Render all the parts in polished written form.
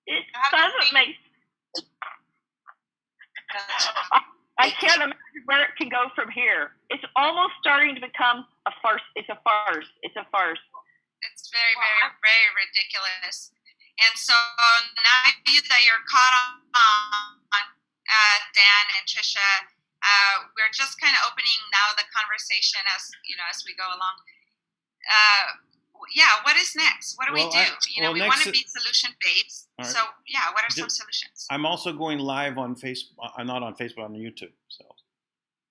It doesn't make. I can't imagine where it can go from here. It's almost starting to become a farce. It's a farce. It's a farce. It's very, very, very ridiculous. And so now that you're caught on, Dan and Trisha, we're just kind of opening now the conversation as we go along. What is next? What do we do? We want to be solution based. Right. So what are some solutions? I'm also going live on Facebook. I'm not on Facebook, on YouTube. So.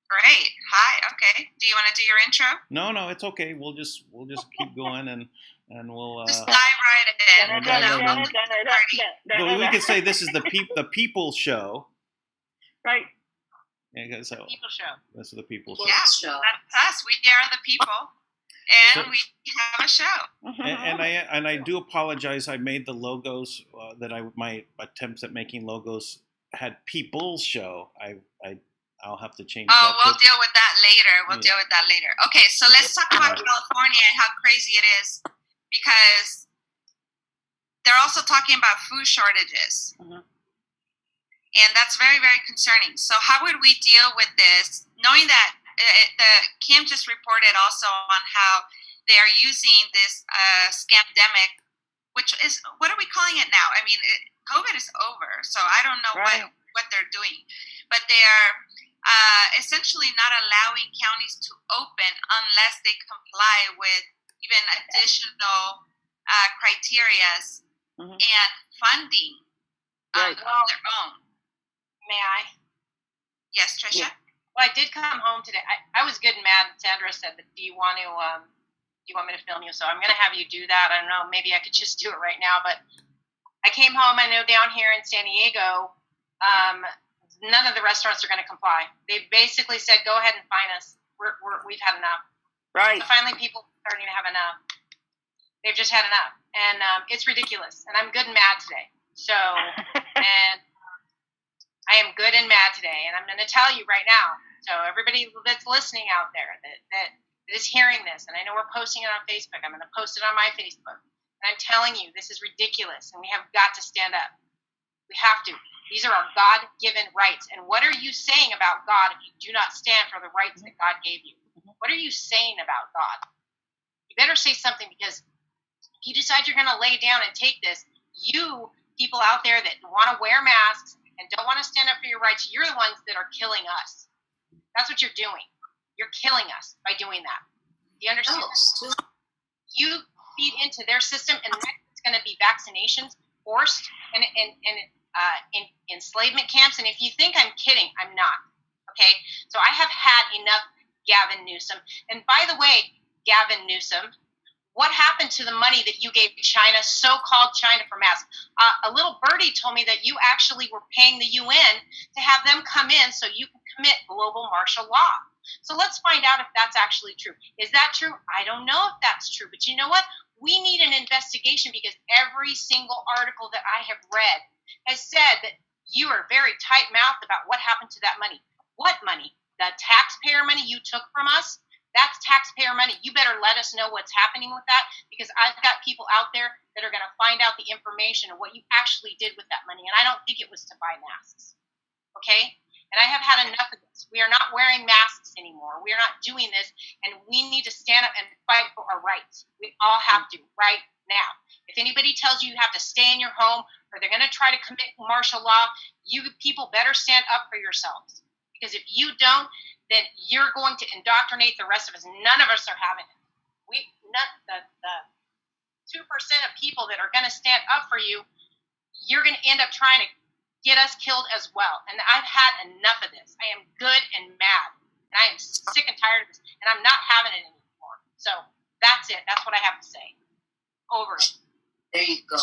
Great. Hi. Okay. Do you want to do your intro? No, it's okay. We'll just keep going and we'll just dive right in. Well, we could say this is the people show. Right. Yeah, so people show. This is the people show. Yeah, that's us. We are the people. And we have a show. And I do apologize. I made the logos my attempts at making logos had people's show. I'll have to change that. Oh, we'll deal with that later. Deal with that later. Okay, so let's talk about California and how crazy it is, because they're also talking about food shortages. Mm-hmm. And that's very, very concerning. So how would we deal with this, knowing that Kim just reported also on how they are using this scamdemic, which is, what are we calling it now? I mean, COVID is over, so I don't know what they're doing. But they are essentially not allowing counties to open unless they comply with even additional criteria and funding of their own. May I? Yes, Trisha? Yeah. Well, I did come home today. I was good and mad. Sandra said, "Do you want me to film you?" So I'm going to have you do that. I don't know. Maybe I could just do it right now. But I came home. I know down here in San Diego, none of the restaurants are going to comply. They basically said, "Go ahead and fine us. We've had enough." Right. So finally, people are starting to have enough. They've just had enough, and it's ridiculous. And I'm good and mad today. So and. I am good and mad today, and I'm going to tell you right now. So everybody that's listening out there that is hearing this, and I know we're posting it on Facebook. I'm going to post it on my Facebook. And I'm telling you, this is ridiculous, and we have got to stand up. We have to. These are our God-given rights. And what are you saying about God if you do not stand for the rights that God gave you? What are you saying about God? You better say something, because if you decide you're going to lay down and take this, you people out there that want to wear masks and don't want to stand up for your rights, you're the ones that are killing us. That's what you're doing. You're killing us by doing that. Do you understand? You feed into their system, and next it's going to be vaccinations, forced, and in enslavement camps. And if you think I'm kidding, I'm not. Okay? So I have had enough, Gavin Newsom. And by the way, Gavin Newsom, what happened to the money that you gave China, so-called China, for masks? A little birdie told me that you actually were paying the UN to have them come in so you could commit global martial law. So let's find out if that's actually true. Is that true? I don't know if that's true. But you know what? We need an investigation, because every single article that I have read has said that you are very tight-mouthed about what happened to that money. What money? The taxpayer money you took from us? That's taxpayer money. You better let us know what's happening with that, because I've got people out there that are going to find out the information of what you actually did with that money. And I don't think it was to buy masks. Okay? And I have had enough of this. We are not wearing masks anymore. We are not doing this. And we need to stand up and fight for our rights. We all have to right now. If anybody tells you you have to stay in your home, or they're going to try to commit martial law, you people better stand up for yourselves. Because if you don't, then you're going to indoctrinate the rest of us. None of us are having it. The 2% of people that are going to stand up for you, you're going to end up trying to get us killed as well. And I've had enough of this. I am good and mad. And I am sick and tired of this. And I'm not having it anymore. So that's it. That's what I have to say. Over it. There you go.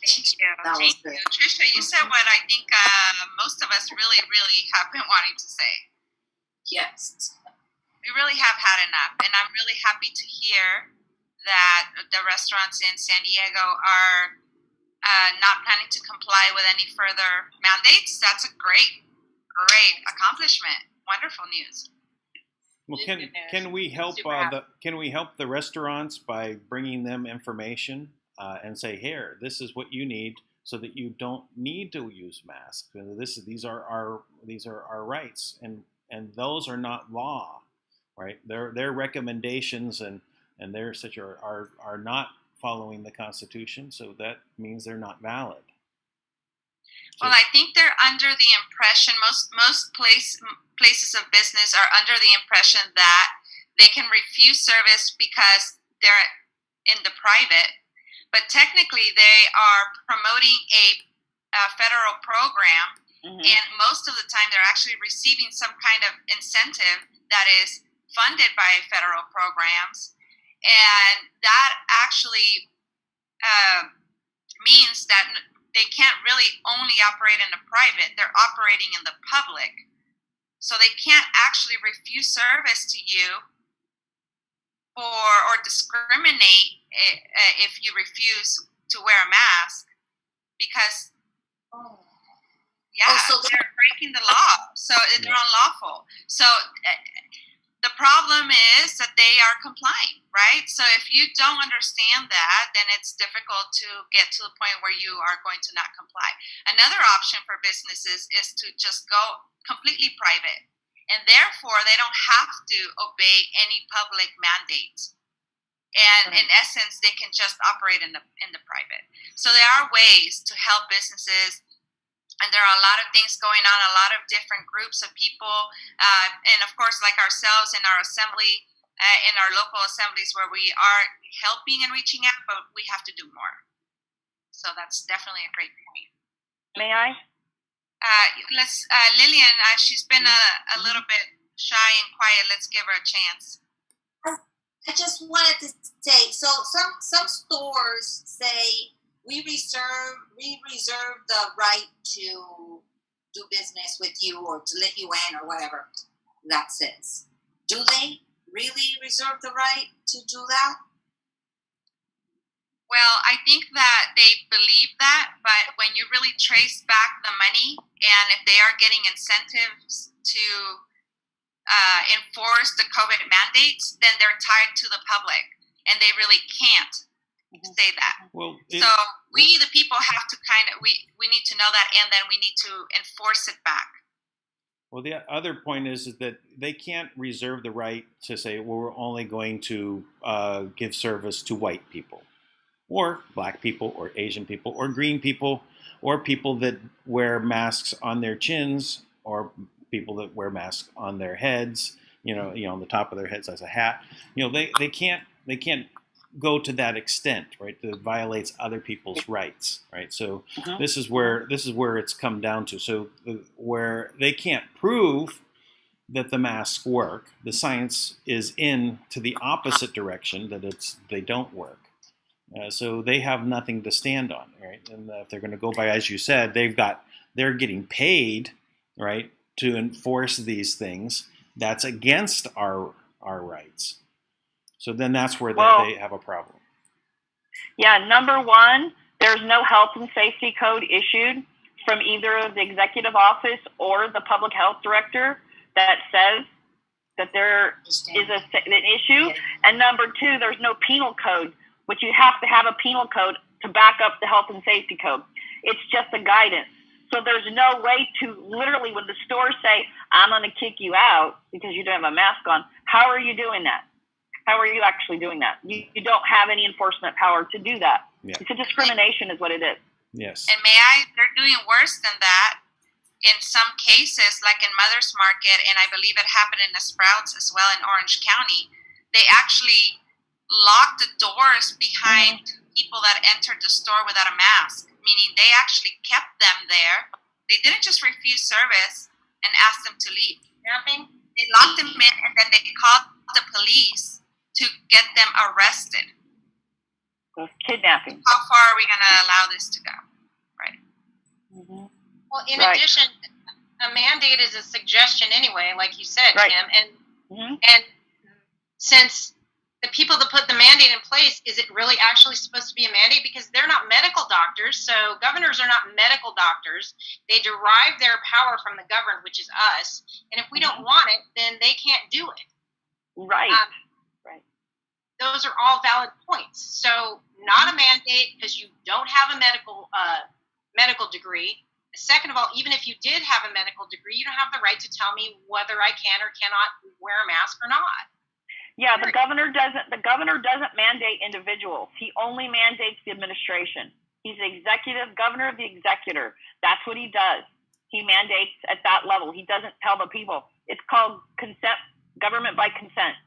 Thank you. Thank you. Trisha, you said what I think most of us really, really have been wanting to say. Yes. We really have had enough, and I'm really happy to hear that the restaurants in San Diego are not planning to comply with any further mandates. That's a great accomplishment. Wonderful news. Well, can we help the restaurants by bringing them information and say, here, this is what you need so that you don't need to use masks. These are our rights, and those are not law, right? They're recommendations, and they're such are not following the Constitution, so that means they're not valid. Well, I think they're under the impression, most places of business are under the impression that they can refuse service because they're in the private, but technically they are promoting a federal program, and most of the time they're actually receiving some kind of incentive that is funded by federal programs, and that actually means that they can't really only operate in the private, they're operating in the public. So they can't actually refuse service to you or discriminate if you refuse to wear a mask, because so they're breaking the law. So they're unlawful. So the problem is that they are complying, right? So if you don't understand that, then it's difficult to get to the point where you are going to not comply. Another option for businesses is to just go completely private, and therefore they don't have to obey any public mandates. And in essence, they can just operate in the private. So there are ways to help businesses. And there are a lot of things going on, a lot of different groups of people. And of course, like ourselves in our assembly, in our local assemblies where we are helping and reaching out, but we have to do more. So that's definitely a great point. May I? Lillian, she's been a little bit shy and quiet. Let's give her a chance. I just wanted to say, so some stores say, we reserve the right to do business with you or to let you in or whatever that says. Do they really reserve the right to do that? Well, I think that they believe that, but when you really trace back the money, and if they are getting incentives to enforce the COVID mandates, then they're tied to the public, and they really can't say that. Well, so we, the people, have to we need to know that, and then we need to enforce it back. Well, the other point is that they can't reserve the right to say, well, we're only going to give service to white people, or black people, or Asian people, or green people, or people that wear masks on their chins, or people that wear masks on their heads, on the top of their heads as a hat. They can't go to that extent, right? That violates other people's rights, right? So this is where it's come down to. So where they can't prove that the masks work, the science is in to the opposite direction, that they don't work. So they have nothing to stand on, right? And if they're going to go by, as you said, they're getting paid, right, to enforce these things. That's against our rights. So then that's where they have a problem. Yeah, number one, there's no health and safety code issued from either the executive office or the public health director that says that there is an issue. And number two, there's no penal code, which you have to have a penal code to back up the health and safety code. It's just a guidance. So there's no way to literally, when the stores say, I'm going to kick you out because you don't have a mask on, how are you doing that? How are you actually doing that? You don't have any enforcement power to do that. Yeah. It's a discrimination is what it is. Yes. And they're doing worse than that in some cases, like in Mother's Market, and I believe it happened in the Sprouts as well in Orange County. They actually locked the doors behind people that entered the store without a mask, meaning they actually kept them there. They didn't just refuse service and ask them to leave. They locked them in, and then they called the police to get them arrested. So kidnapping. How far are we going to allow this to go? Right. Mm-hmm. Well, in addition, a mandate is a suggestion anyway, like you said, Kim. And since the people that put the mandate in place, is it really actually supposed to be a mandate? Because they're not medical doctors, so governors are not medical doctors. They derive their power from the governed, which is us. And if we don't want it, then they can't do it. Right. Those are all valid points. So not a mandate because you don't have a medical degree. Second of all, even if you did have a medical degree, you don't have the right to tell me whether I can or cannot wear a mask or not. Yeah, the governor doesn't mandate individuals. He only mandates the administration. He's the executive governor of the executor. That's what he does. He mandates at that level. He doesn't tell the people. It's called consent, government by consent.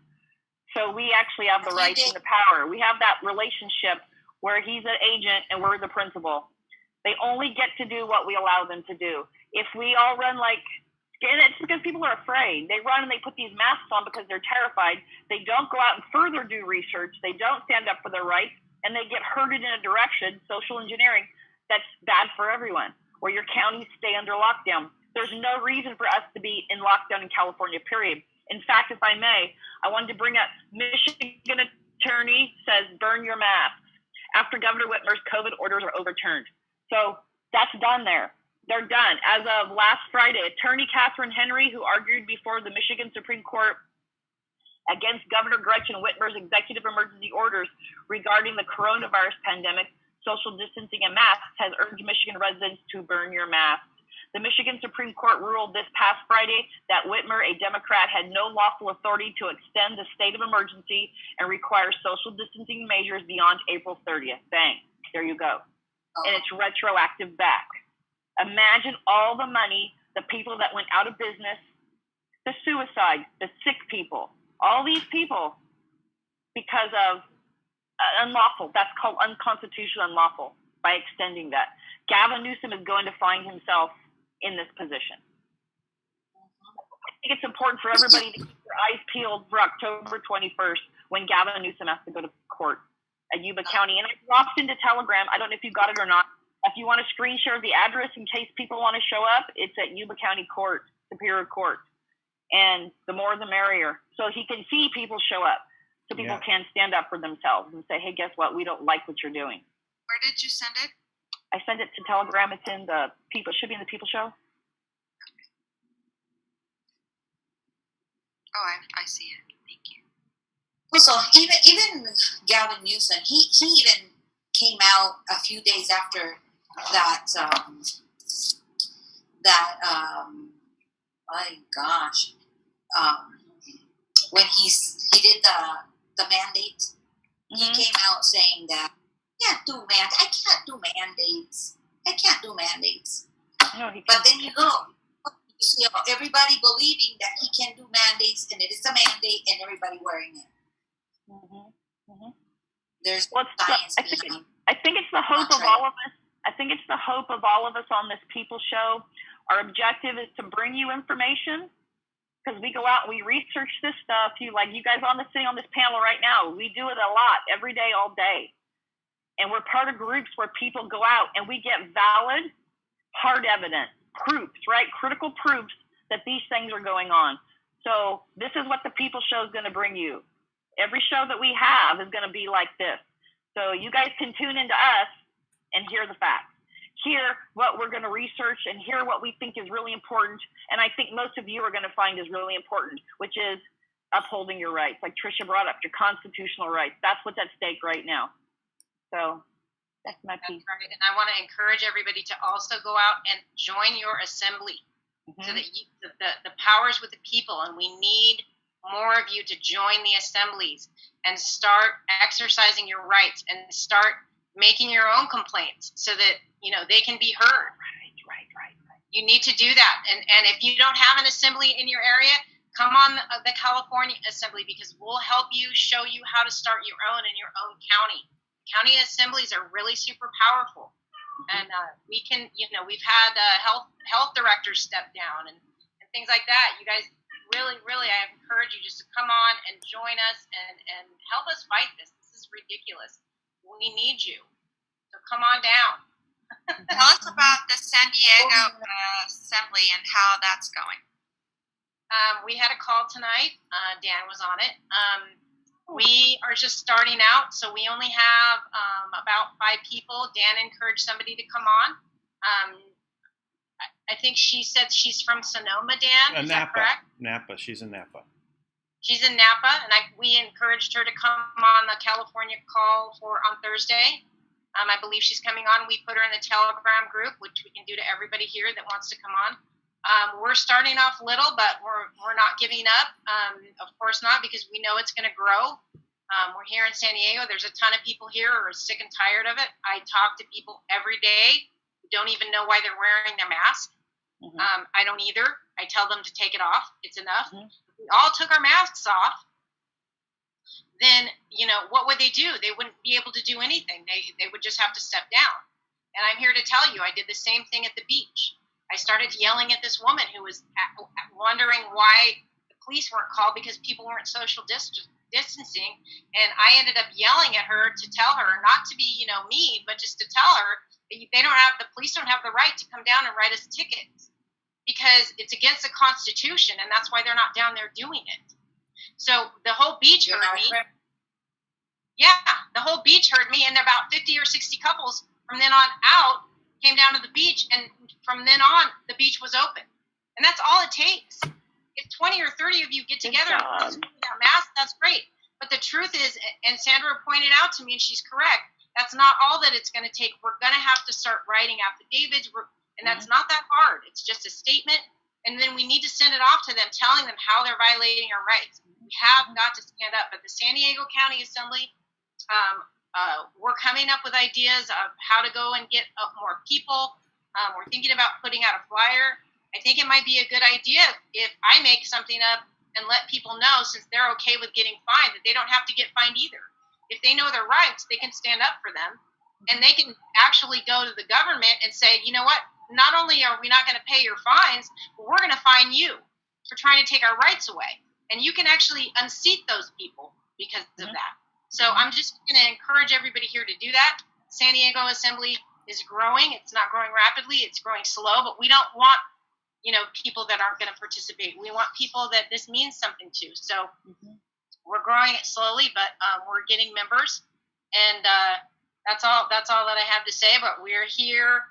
So we actually have the rights and the power. We have that relationship where he's an agent and we're the principal. They only get to do what we allow them to do. If we all run like, and it's because people are afraid. They run and they put these masks on because they're terrified. They don't go out and further do research. They don't stand up for their rights, and they get herded in a direction, social engineering, that's bad for everyone, where your counties stay under lockdown. There's no reason for us to be in lockdown in California, period. In fact, if I may, I wanted to bring up Michigan attorney says burn your masks after Governor Whitmer's COVID orders are overturned. So that's done there. They're done. As of last Friday, attorney Catherine Henry, who argued before the Michigan Supreme Court against Governor Gretchen Whitmer's executive emergency orders regarding the coronavirus pandemic, social distancing, and masks, has urged Michigan residents to burn your masks. The Michigan Supreme Court ruled this past Friday that Whitmer, a Democrat, had no lawful authority to extend the state of emergency and require social distancing measures beyond April 30th. Bang. There you go. And it's retroactive back. Imagine all the money, the people that went out of business, the suicide, the sick people, all these people, because of unlawful. That's called unconstitutional unlawful by extending that. Gavin Newsom is going to find himself in this position. I think it's important for everybody to keep their eyes peeled for October 21st when Gavin Newsom has to go to court at Yuba County. And I dropped into Telegram. I don't know if you got it or not. If you want to screen share the address in case people want to show up, it's at Yuba County Court, Superior Court. And the more the merrier. So he can see people show up. So people can stand up for themselves and say, hey, guess what? We don't like what you're doing. Where did you send it? I sent it to Telegram. It's in the People. It should be in the People Show. Oh, I see it. Thank you. Also, even Gavin Newsom, he even came out a few days after that. My gosh, when he did the mandate, he came out saying that I can't do mandates. No, but then you see everybody believing that he can do mandates, and it is a mandate, and everybody wearing it. There's science behind it. I think it's the hope of all of us. I think it's the hope of all of us on this People Show. Our objective is to bring you information, because we go out and we research this stuff. You guys sitting on this panel right now. We do it a lot, every day, all day. And we're part of groups where people go out and we get valid, hard evidence, proofs, right? Critical proofs that these things are going on. So this is what the People Show is going to bring you. Every show that we have is going to be like this. So you guys can tune into us and hear the facts. Hear what we're going to research and hear what we think is really important. And I think most of you are going to find is really important, which is upholding your rights. Like Tricia brought up, your constitutional rights. That's what's at stake right now. So that's my piece. That's right. And I want to encourage everybody to also go out and join your assembly, so that the power's with the people, and we need more of you to join the assemblies and start exercising your rights and start making your own complaints so that they can be heard. Right. You need to do that. And if you don't have an assembly in your area, come on the California Assembly, because we'll help you, show you how to start your own in your own county. County assemblies are really super powerful, and we can, we've had health directors step down and things like that. You guys really, I encourage you just to come on and join us and help us fight this. This is ridiculous. We need you, so come on down. Tell us about the San Diego assembly and how that's going. We had a call tonight. Dan was on it. We are just starting out, so we only have about 5 people. Dan encouraged somebody to come on. I think she said she's from Sonoma, Dan. Is that correct? Napa. She's in Napa. She's in Napa, and we encouraged her to come on the California call on Thursday. I believe she's coming on. We put her in the Telegram group, which we can do to everybody here that wants to come on. We're starting off little, but we're not giving up. Of course not, because we know it's going to grow. We're here in San Diego. There's a ton of people here who are sick and tired of it. I talk to people every day who don't even know why they're wearing their mask. I don't either. I tell them to take it off. It's enough. If we all took our masks off, then, what would they do? They wouldn't be able to do anything. They would just have to step down. And I'm here to tell you, I did the same thing at the beach. I started yelling at this woman who was wondering why the police weren't called because people weren't social distancing. And I ended up yelling at her to tell her, not to be, mean, but just to tell her that the police don't have the right to come down and write us tickets because it's against the Constitution, and that's why they're not down there doing it. So the whole beach heard me. Yeah, the whole beach heard me, and about 50 or 60 couples from then on out came down to the beach, and from then on, the beach was open. And that's all it takes. If 20 or 30 of you get together and without masks, that's great. But the truth is, and Sandra pointed out to me, and she's correct, that's not all that it's going to take. We're going to have to start writing affidavits, and that's not that hard. It's just a statement, and then we need to send it off to them, telling them how they're violating our rights. We have got to stand up. At the San Diego County Assembly, we're coming up with ideas of how to go and get more people. We're thinking about putting out a flyer. I think it might be a good idea if I make something up and let people know, since they're okay with getting fined, that they don't have to get fined either. If they know their rights, they can stand up for them, and they can actually go to the government and say, you know what, not only are we not going to pay your fines, but we're going to fine you for trying to take our rights away. And you can actually unseat those people because of that. So I'm just going to encourage everybody here to do that. San Diego Assembly is growing. It's not growing rapidly. It's growing slow. But we don't want, people that aren't going to participate. We want people that this means something to. So we're growing it slowly, but we're getting members. And that's all that I have to say. But we're here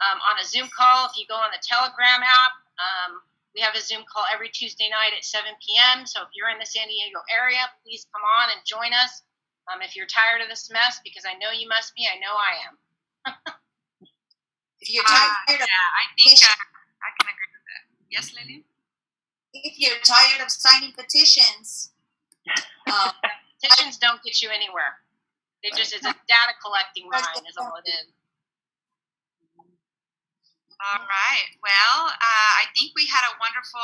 on a Zoom call. If you go on the Telegram app, we have a Zoom call every Tuesday night at 7 p.m. So if you're in the San Diego area, please come on and join us. If you're tired of this mess, because I know you must be, I know I am. If you're tired I think I can agree with that. Yes, Lily? If you're tired of signing petitions, petitions don't get you anywhere. It's a data collecting line is all it is. All right. Well, I think we had a wonderful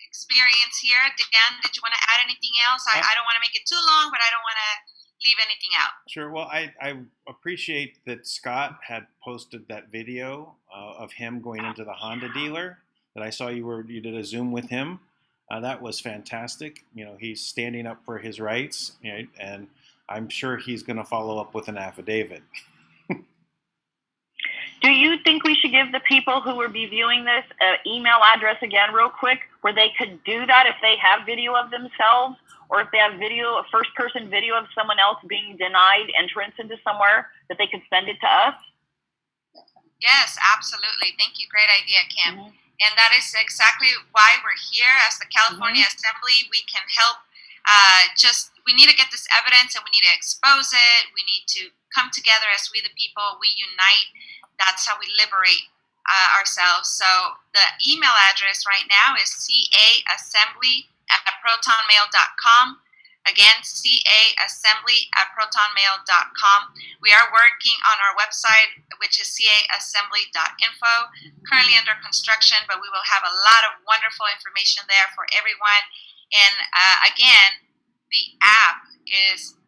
experience here. Dan, did you want to add anything else? I don't want to make it too long, but I don't want to leave anything out. Sure. Well, I appreciate that Scott had posted that video of him going into the Honda dealer. That I saw you did a Zoom with him. That was fantastic. He's standing up for his rights, and I'm sure he's going to follow up with an affidavit. Do you think we should give the people who will be viewing this an email address again real quick where they could do that if they have video of themselves or if they have a first-person video of someone else being denied entrance into somewhere, that they could send it to us? Yes, absolutely. Thank you. Great idea, Kim. And that is exactly why we're here as the California Assembly. We can help. We need to get this evidence and we need to expose it. We need to come together as we the people. We unite. That's how we liberate ourselves. So the email address right now is caassembly@protonmail.com. Again, caassembly@protonmail.com. We are working on our website, which is caassembly.info, currently under construction, but we will have a lot of wonderful information there for everyone. And again, the app is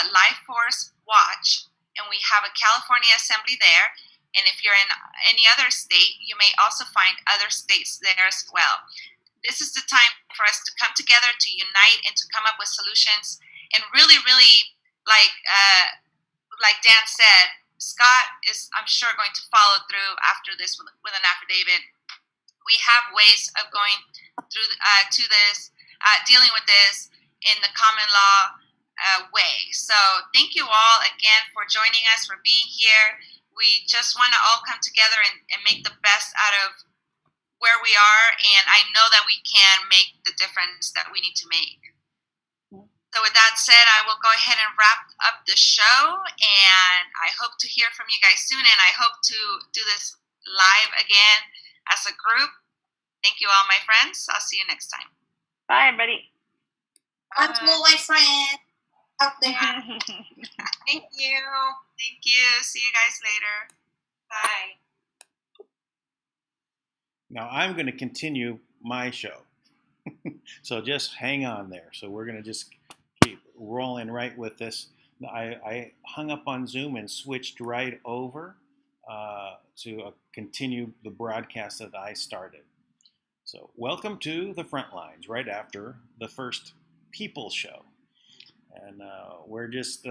Life Force Watch, and we have a California Assembly there. And if you're in any other state, you may also find other states there as well. This is the time for us to come together, to unite, and to come up with solutions. And really, really, like Dan said, Scott is, I'm sure, going to follow through after this with an affidavit. We have ways of going through to this, dealing with this in the common law way. So thank you all again for joining us, for being here. We just want to all come together and make the best out of where we are, and I know that we can make the difference that we need to make. So with that said, I will go ahead and wrap up the show, and I hope to hear from you guys soon, and I hope to do this live again as a group. Thank you all, my friends. I'll see you next time. Bye, everybody. I'm all my friends out there. Thank you. Thank you. See you guys later. Bye. Now I'm going to continue my show. So just hang on there. So we're going to just keep rolling right with this. I hung up on Zoom and switched right over to continue the broadcast that I started. So welcome to the Frontlines, right after the first People show. And we're just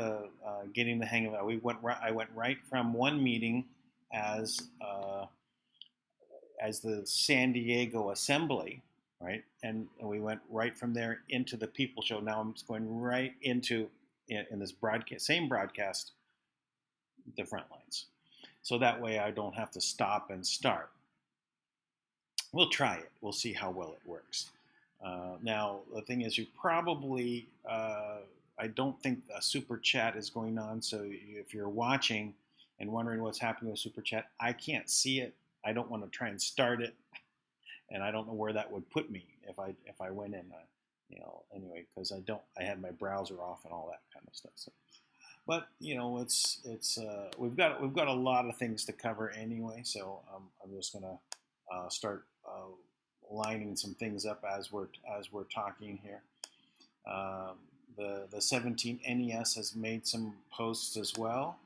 getting the hang of it. I went right from one meeting as the San Diego Assembly, right? And we went right from there into the People show. Now I'm just going right into, in this same broadcast, the Frontlines. So that way I don't have to stop and start. We'll try it. We'll see how well it works. Now, the thing is, you probably, I don't think a super chat is going on. So if you're watching and wondering what's happening with super chat, I can't see it. I don't want to try and start it, and I don't know where that would put me if I went in, anyway, because I had my browser off and all that kind of stuff. So, but it's we've got a lot of things to cover anyway. So I'm just gonna start lining some things up as we're talking here. The 17 NES has made some posts as well,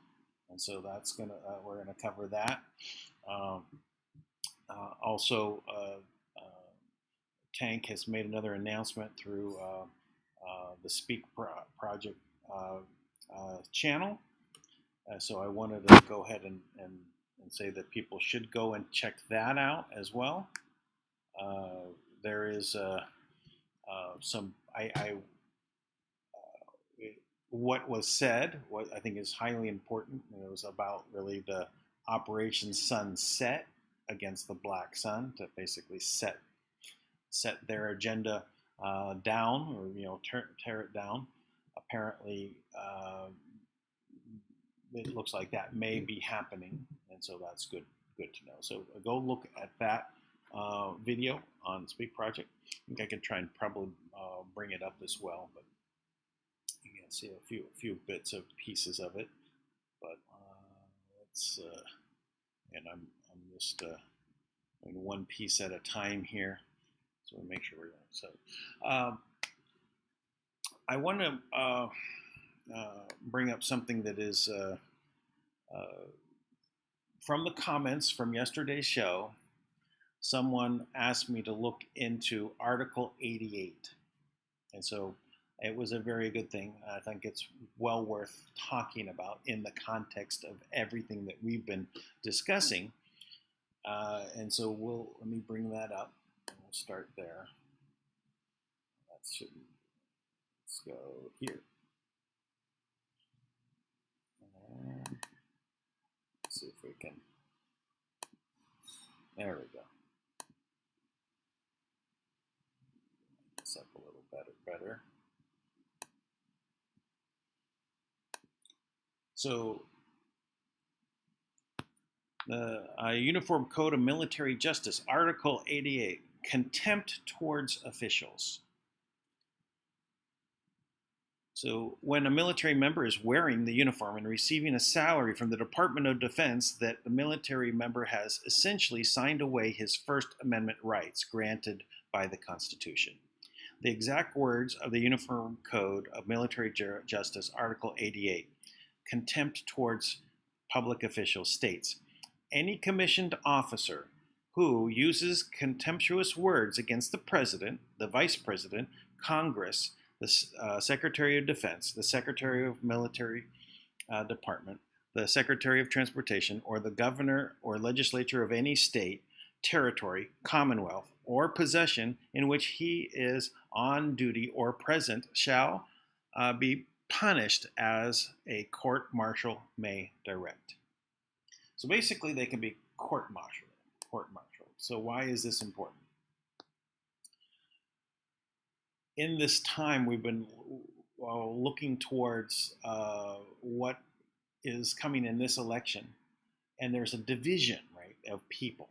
and so that's we're gonna cover that. Also, Tank has made another announcement through the Speak Project channel. So I wanted to go ahead and say that people should go and check that out as well. There is some what was said, what I think is highly important. It was about really the Operation Sunset against the Black Sun to basically set their agenda down, or tear it down. Apparently, it looks like that may be happening, and so that's good to know. So go look at that video on Speak Project. I think I can try and probably bring it up as well, but you can see a few bits of pieces of it. But let's and I'm just doing one piece at a time here, so we make sure we're doing it. So I want to bring up something that is from the comments from yesterday's show. Someone asked me to look into Article 88, and so it was a very good thing. I think it's well worth talking about in the context of everything that we've been discussing. And so let me bring that up, and we'll start there. Let's go here. And let's see if we can. There we go. This up a little better. So the Uniform Code of Military Justice, Article 88, contempt towards officials. So when a military member is wearing the uniform and receiving a salary from the Department of Defense, that the military member has essentially signed away his First Amendment rights granted by the Constitution. The exact words of the Uniform Code of Military Justice, Article 88, contempt towards public officials, states, any commissioned officer who uses contemptuous words against the President, the Vice President, Congress, the Secretary of Defense, the Secretary of Military Department, the Secretary of Transportation, or the Governor or Legislature of any state, territory, commonwealth, or possession in which he is on duty or present shall be punished as a court-martial may direct. So basically, they can be court-martialed. So why is this important? In this time, we've been looking towards what is coming in this election, and there's a division, right, of people.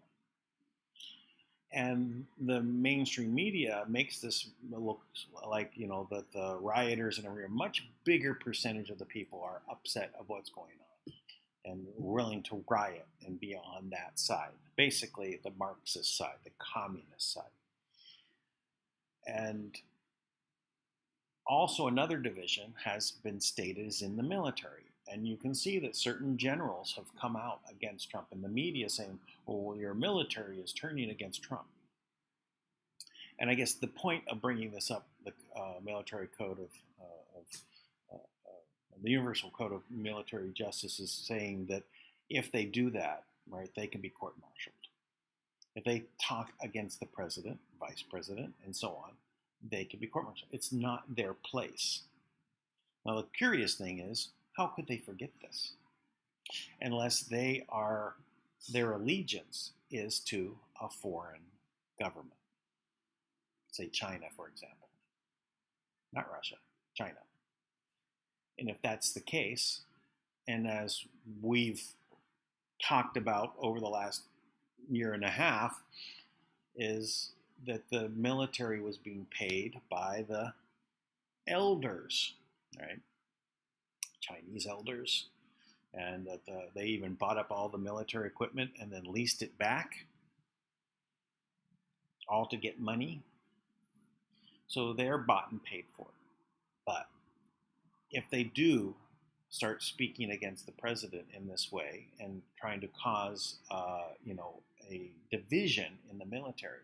And the mainstream media makes this look like, that the rioters and a much bigger percentage of the people are upset of what's going on and willing to riot and be on that side. Basically, the Marxist side, the communist side. And also another division has been stated is in the military. And you can see that certain generals have come out against Trump in the media saying, well, your military is turning against Trump. And I guess the point of bringing this up, the military code the Universal Code of Military Justice is saying that if they do that, right, they can be court-martialed. If they talk against the president, vice president, and so on, they can be court-martialed. It's not their place. Now, the curious thing is, how could they forget this? Unless their allegiance is to a foreign government. Say China, for example. Not Russia, China. And if that's the case, and as we've talked about over the last year and a half, is that the military was being paid by the elders, right? Chinese elders, and that they even bought up all the military equipment and then leased it back, all to get money. So they're bought and paid for. But if they do start speaking against the president in this way and trying to cause, a division in the military,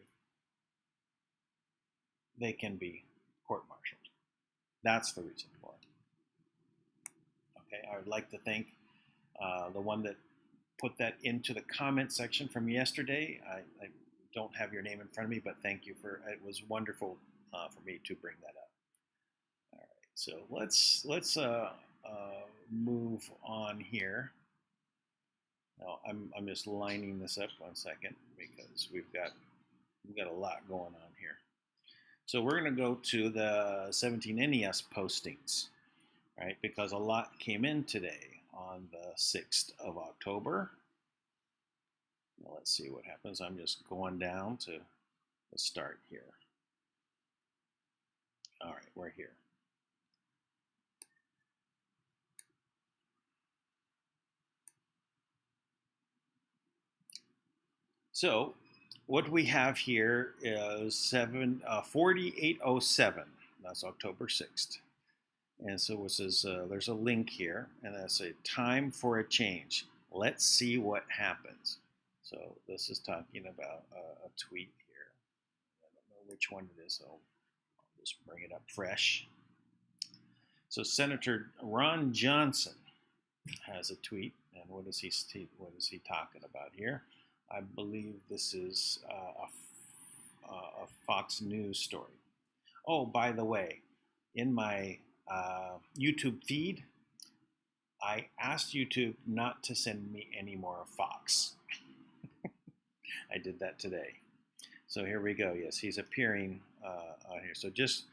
they can be court-martialed. That's the reason for it. Okay, I would like to thank the one that put that into the comment section from yesterday. I don't have your name in front of me, but thank you it was wonderful for me to bring that up. All right, so let's move on here. Now, I'm just lining this up 1 second because we've got a lot going on here. So we're going to go to the 17NES postings, right? Because a lot came in today on the 6th of October. Well, let's see what happens. I'm just going down to the start here. All right, we're here. So what we have here is 4807. That's October 6th. And so it says there's a link here, and that's a time for a change. Let's see what happens. So this is talking about a tweet here. I don't know which one it is, so I'll just bring it up fresh. So Senator Ron Johnson has a tweet, and what is he talking about here? I believe this is a Fox News story. Oh, by the way, in my YouTube feed, I asked YouTube not to send me any more Fox. I did that today. So here we go. Yes, he's appearing on here. So just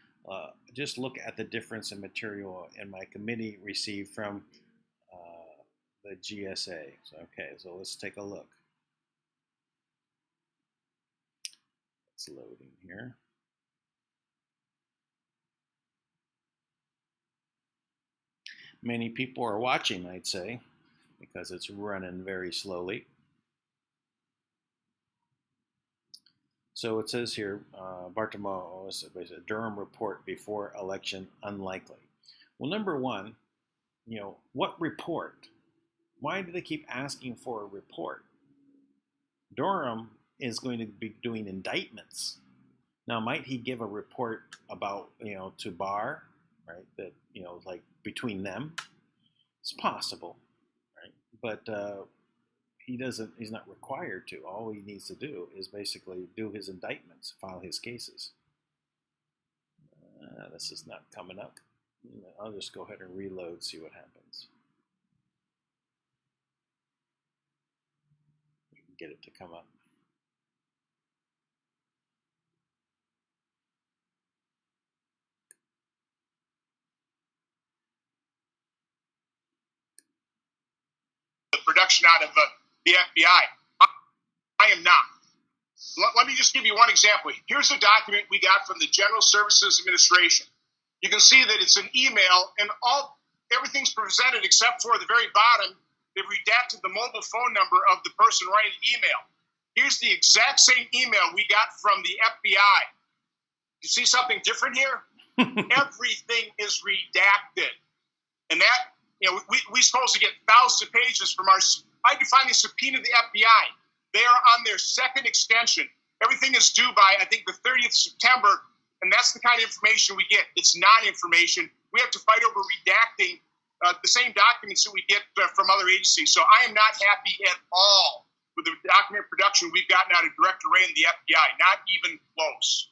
look at the difference in material in my committee received from the GSA. So, okay, so let's take a look. It's loading here. Many people are watching, I'd say, because it's running very slowly. So it says here, Bartimo, a Durham report before election unlikely. Well, number one, what report? Why do they keep asking for a report? Durham is going to be doing indictments. Now, might he give a report about, to Barr, right? That, like between them? It's possible, right? But he's not required to. All he needs to do is basically do his indictments, file his cases. This is not coming up. I'll just go ahead and reload, see what happens. Get it to come up. out of the FBI. I am not. Let me just give you one example. Here's a document we got from the General Services Administration. You can see that it's an email, and everything's presented except for the very bottom. They've redacted the mobile phone number of the person writing the email. Here's the exact same email we got from the FBI. You see something different here? Everything is redacted. And that, we're supposed to get thousands of pages from I had to finally subpoena the FBI. They are on their second extension. Everything is due by, I think, the 30th of September, and that's the kind of information we get. It's non-information. We have to fight over redacting the same documents that we get from other agencies. So I am not happy at all with the document production we've gotten out of Director Ray and the FBI. Not even close.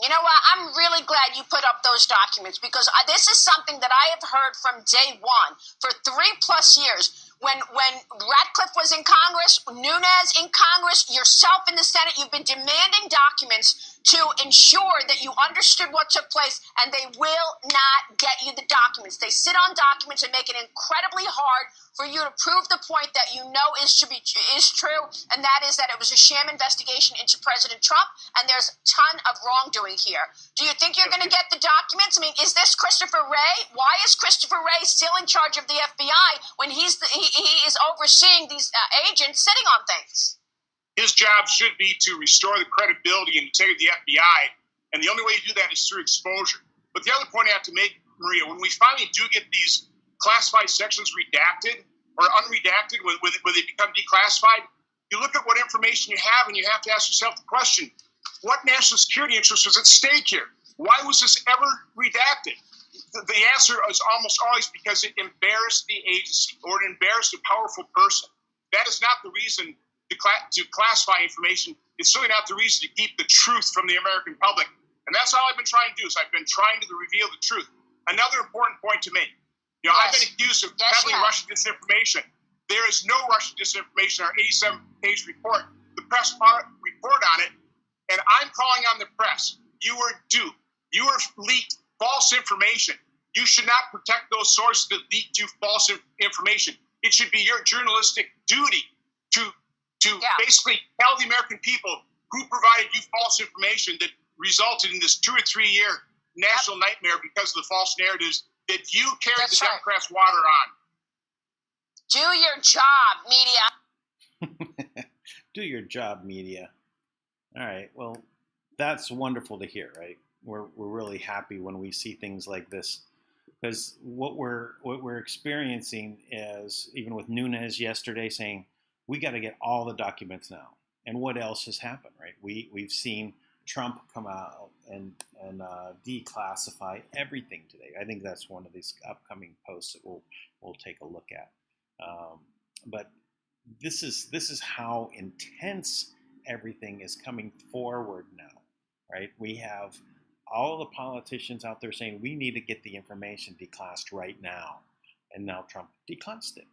You know what? I'm really glad you put up those documents, because this is something that I have heard from day one for 3+ years. When Ratcliffe was in Congress, Nunes in Congress, yourself in the Senate, you've been demanding documents to ensure that you understood what took place, and they will not get you the documents. They sit on documents and make it incredibly hard for you to prove the point that you know is true, and that is that it was a sham investigation into President Trump, and there's a ton of wrongdoing here. Do you think you're going to get the documents? I mean, is this Christopher Wray? Why is Christopher Wray still in charge of the FBI when he is overseeing these agents sitting on things? His job should be to restore the credibility and integrity of the FBI, and the only way to do that is through exposure. But the other point I have to make, Maria, when we finally do get these classified sections redacted or unredacted, when they become declassified, you look at what information you have, and you have to ask yourself the question, what national security interest was at stake here? Why was this ever redacted? The answer is almost always because it embarrassed the agency or it embarrassed a powerful person. That is not the reason to classify information. It's certainly not the reason to keep the truth from the American public. And that's all I've been trying to do, is I've been trying to reveal the truth. Another important point to make. I've been accused of heavily Russian disinformation. There is no Russian disinformation in our 87-page report. The press report on it, and I'm calling on the press. You were duped. You were leaked false information. You should not protect those sources that leaked you false information. It should be your journalistic duty to basically tell the American people who provided you false information that resulted in this 2 or 3 year national nightmare because of the false narratives that you carried the Democrats' water on. Do your job, media. Do your job, media. All right. Well, that's wonderful to hear, right? We're really happy when we see things like this, because what we're experiencing is, even with Nunes yesterday saying, we got to get all the documents now. And what else has happened, right? We've seen Trump come out and declassify everything today. I think that's one of these upcoming posts that we'll take a look at. But this is how intense everything is coming forward now, right? We have all the politicians out there saying we need to get the information declassed right now, and now Trump declassed it.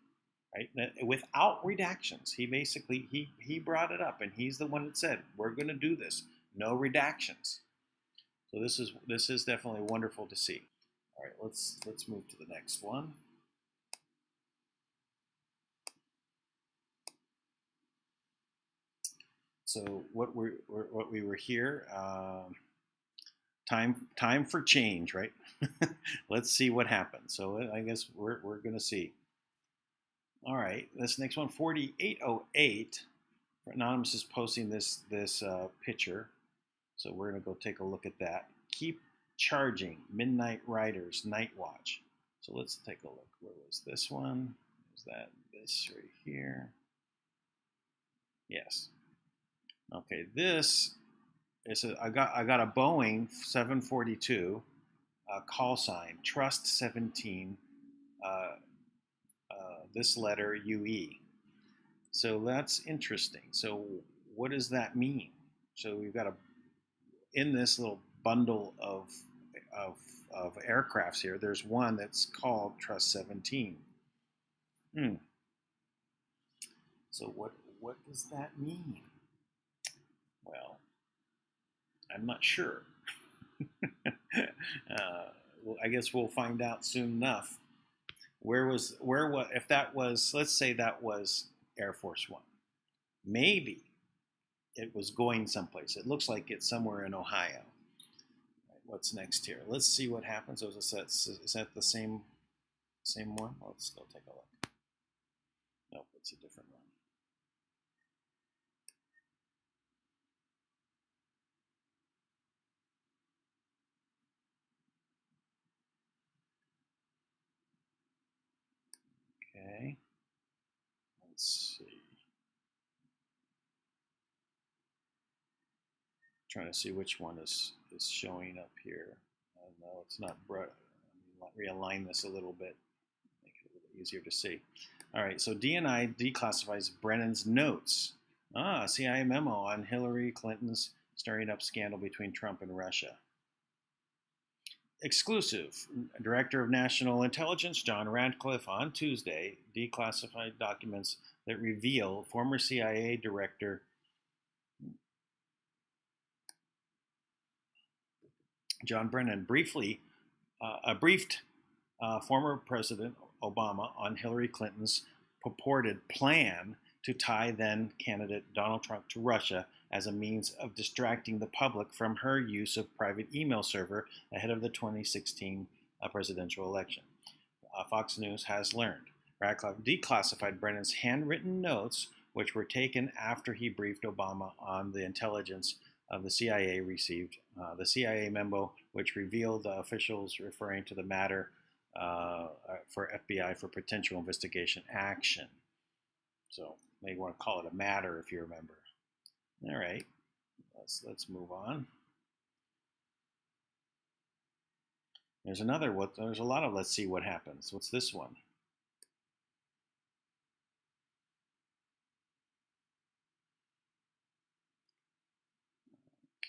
Right, without redactions. He basically he brought it up, and he's the one that said we're going to do this, no redactions. So this is definitely wonderful to see. All right, let's move to the next one. So what we were here. Time for change, right? Let's see what happens. So I guess we're going to see. All right, this next one, 4808. Anonymous is posting this picture, so we're gonna go take a look at that. Keep charging, Midnight Riders, Night Watch. So let's take a look. Where was this one? Was that this right here? Yes. Okay, this is I got a Boeing 742 call sign, Trust 17. This letter UE. So that's interesting. So what does that mean? So we've got in this little bundle of aircrafts here, there's one that's called Trust 17. So what does that mean? Well, I'm not sure. Well, I guess we'll find out soon enough. If that was, let's say that was Air Force One. Maybe it was going someplace. It looks like it's somewhere in Ohio. Right, what's next here? Let's see what happens. Is that the same one? Let's go take a look. Nope, it's a different one. Okay, let's see. Trying to see which one is showing up here. No, it's not. Realign this a little bit, make it a little easier to see. All right, so DNI declassifies Brennan's notes. CIA memo on Hillary Clinton's stirring up scandal between Trump and Russia. Exclusive. Director of National Intelligence John Ratcliffe on Tuesday declassified documents that reveal former CIA Director John Brennan briefed former President Obama on Hillary Clinton's purported plan to tie then candidate Donald Trump to Russia as a means of distracting the public from her use of private email server ahead of the 2016 presidential election. Fox News has learned. Ratcliffe declassified Brennan's handwritten notes, which were taken after he briefed Obama on the intelligence of the CIA received. The CIA memo, which revealed officials referring to the matter for FBI for potential investigation action. So maybe want to call it a matter if you remember. All right, let's move on. There's another. There's a lot of. Let's see what happens. What's this one?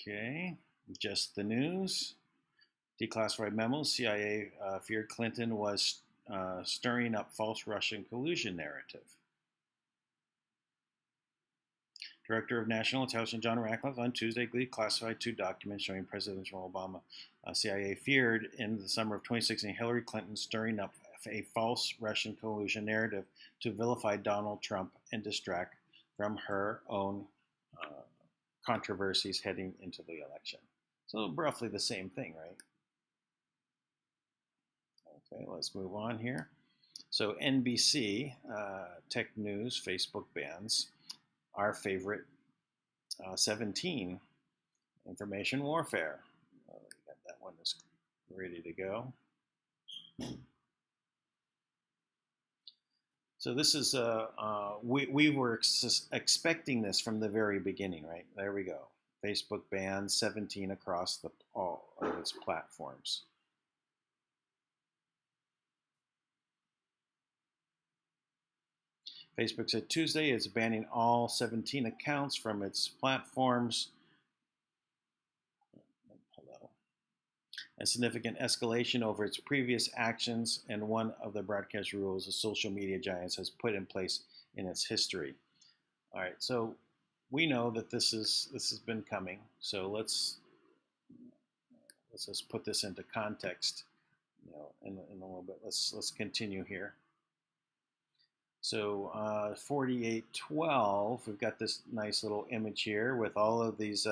Okay, just the news. Declassified memos. CIA feared Clinton was stirring up false Russian collusion narrative. Director of National Intelligence John Ratcliffe on Tuesday declassified 2 documents showing Presidential Obama. CIA feared in the summer of 2016 Hillary Clinton stirring up a false Russian collusion narrative to vilify Donald Trump and distract from her own controversies heading into the election. So roughly the same thing, right? Okay, let's move on here. So NBC, Tech News, Facebook bans our favorite 17, information warfare. Got that one is ready to go. So this is, we were expecting this from the very beginning, right? There we go. Facebook bans 17 across all of its platforms. Facebook said Tuesday it's banning all 17 accounts from its platforms. Hello. A significant escalation over its previous actions and one of the broadcast rules the social media giants has put in place in its history. All right, so we know that this has been coming. So let's just put this into context, in a little bit. Let's continue here. So 4812, we've got this nice little image here with all of these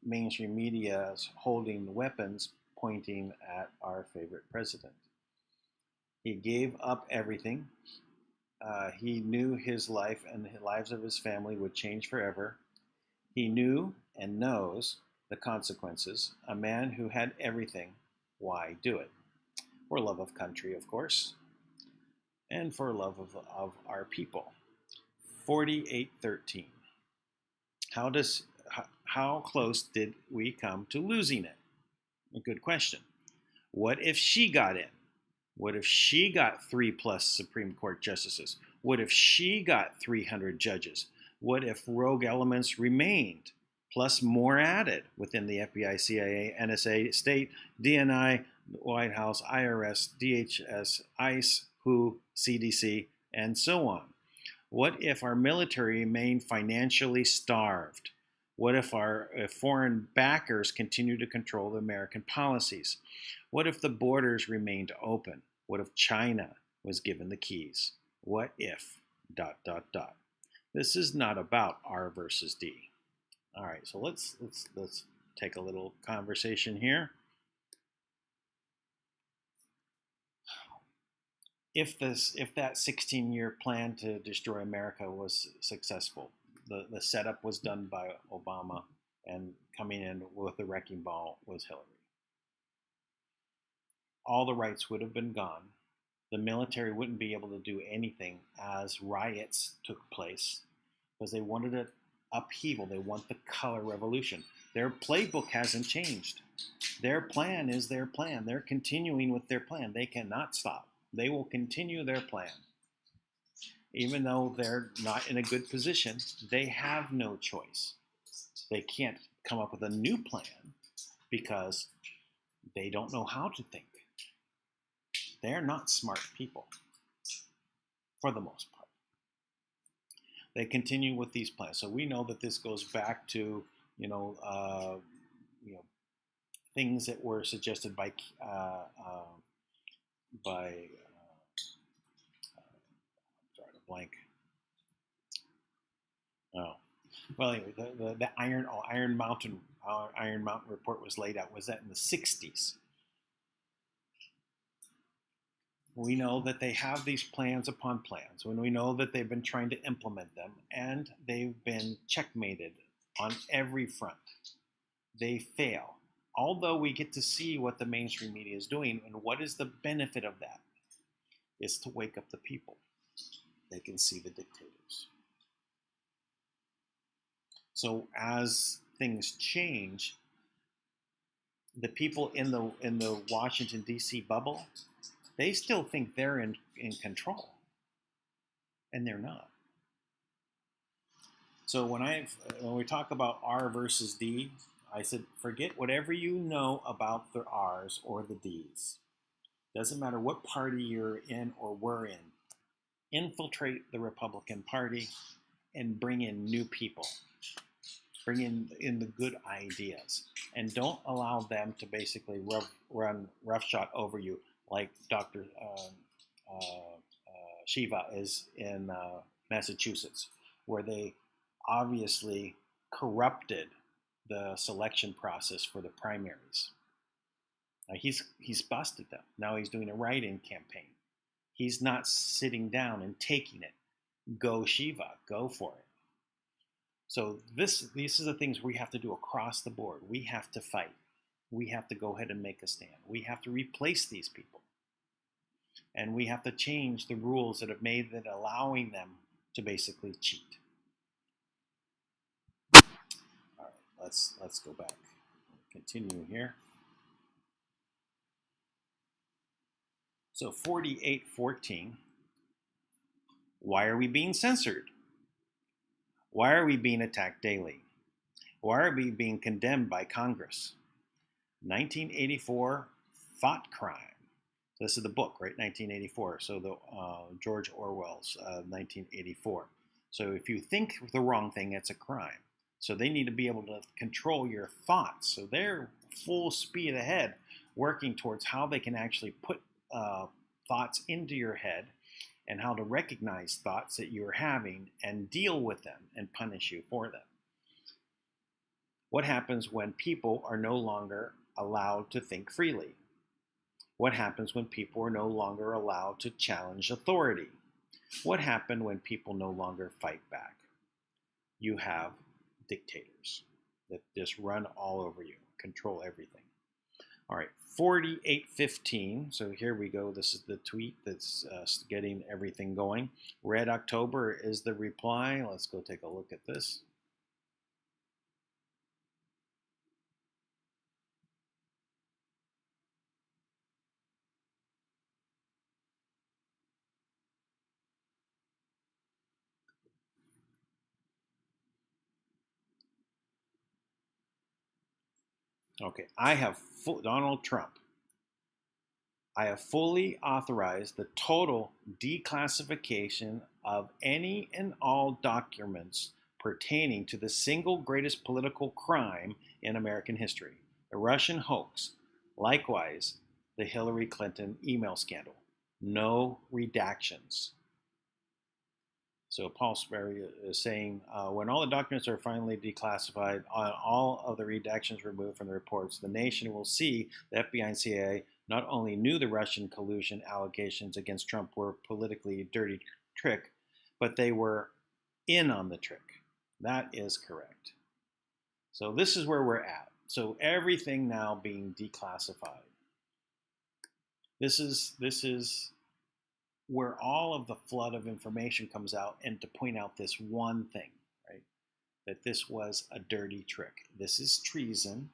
mainstream media holding weapons pointing at our favorite president. He gave up everything. He knew his life and the lives of his family would change forever. He knew and knows the consequences. A man who had everything, why do it? For love of country, of course, and for love of our people. 4813. How close did we come to losing it? A good question. What if she got in? What if she got 3+ Supreme Court justices? What if she got 300 judges? What if rogue elements remained, plus more added within the FBI, CIA, NSA, state, DNI, White House, IRS, DHS, ICE, WHO, CDC, and so on? What if our military remained financially starved? What if foreign backers continue to control the American policies? What if the borders remained open? What if China was given the keys? What if? This is not about R versus D. All right, so let's take a little conversation here. If that 16-year plan to destroy America was successful, the setup was done by Obama, and coming in with the wrecking ball was Hillary. All the rights would have been gone. The military wouldn't be able to do anything as riots took place because they wanted an upheaval. They want the color revolution. Their playbook hasn't changed. Their plan is their plan. They're continuing with their plan. They cannot stop. They will continue their plan. Even though they're not in a good position, they have no choice. They can't come up with a new plan because they don't know how to think. They're not smart people, for the most part. They continue with these plans. So we know that this goes back to, things that were suggested by blank. Oh, well, anyway, the Iron Mountain report was laid out. Was that in the 60s? We know that they have these plans upon plans. When we know that they've been trying to implement them, and they've been checkmated on every front. They fail. Although we get to see what the mainstream media is doing, and what is the benefit of that? Is to wake up the people. They can see the dictators. So as things change, the people in the Washington D.C. bubble, they still think they're in control, and they're not. So when we talk about R versus D, I said forget whatever you know about the R's or the D's. Doesn't matter what party you're in or were in. Infiltrate the Republican Party and bring in new people. Bring in the good ideas, and don't allow them to basically run roughshod over you like Dr. Shiva is in Massachusetts, where they obviously corrupted the selection process for the primaries. Now he's busted them. Now he's doing a write-in campaign. He's not sitting down and taking it. Go Shiva, go for it. So these are the things we have to do across the board. We have to fight. We have to go ahead and make a stand. We have to replace these people. And we have to change the rules that have made it allowing them to basically cheat. All right, let's go back. Continue here. So 4814. Why are we being censored? Why are we being attacked daily? Why are we being condemned by Congress? 1984 thought crime. This is the book, right? 1984. So the George Orwell's 1984. So if you think the wrong thing, it's a crime. So they need to be able to control your thoughts. So they're full speed ahead, working towards how they can actually put thoughts into your head and how to recognize thoughts that you're having and deal with them and punish you for them. What happens when people are no longer allowed to think freely? What happens when people are no longer allowed to challenge authority? What happens when people no longer fight back? You have dictators that just run all over you, control everything. All right, 4815. So here we go. This is the tweet that's getting everything going. Red October is the reply. Let's go take a look at this. Okay, Donald Trump. I have fully authorized the total declassification of any and all documents pertaining to the single greatest political crime in American history, the Russian hoax. Likewise, the Hillary Clinton email scandal. No redactions. So Paul Sperry is saying, when all the documents are finally declassified, all of the redactions removed from the reports, the nation will see the FBI and CIA not only knew the Russian collusion allegations against Trump were politically a dirty trick, but they were in on the trick. That is correct. So this is where we're at. So everything now being declassified. This is where all of the flood of information comes out, and to point out this one thing, right? That this was a dirty trick. This is treason,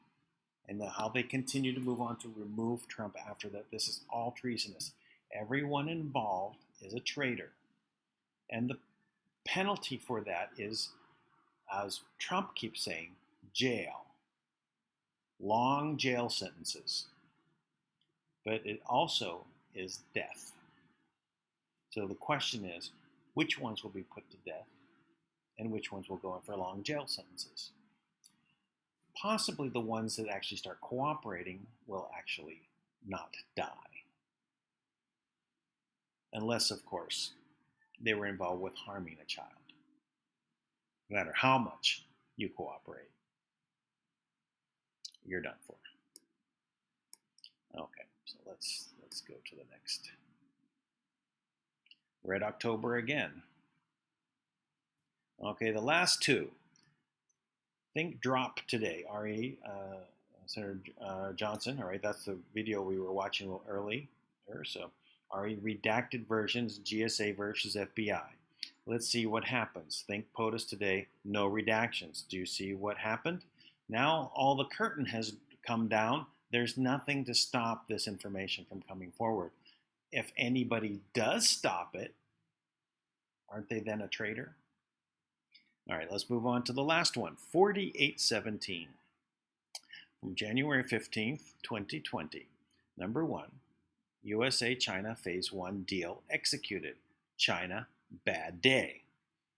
and how they continue to move on to remove Trump after that. This is all treasonous. Everyone involved is a traitor. And the penalty for that is, as Trump keeps saying, jail. Long jail sentences. But it also is death. So the question is, which ones will be put to death and which ones will go in for long jail sentences? Possibly the ones that actually start cooperating will actually not die. Unless, of course, they were involved with harming a child. No matter how much you cooperate, you're done for. Okay, so let's go to the next. Red October again. Okay, the last two. Think drop today. Senator Johnson. All right, that's the video we were watching a little earlier. So, redacted versions, GSA versus FBI. Let's see what happens. Think POTUS today. No redactions. Do you see what happened? Now all the curtain has come down. There's nothing to stop this information from coming forward. If anybody does stop it, aren't they then a traitor? All right, let's move on to the last one, 4817. From January 15th, 2020. Number 1, USA-China Phase 1 deal executed. China, bad day.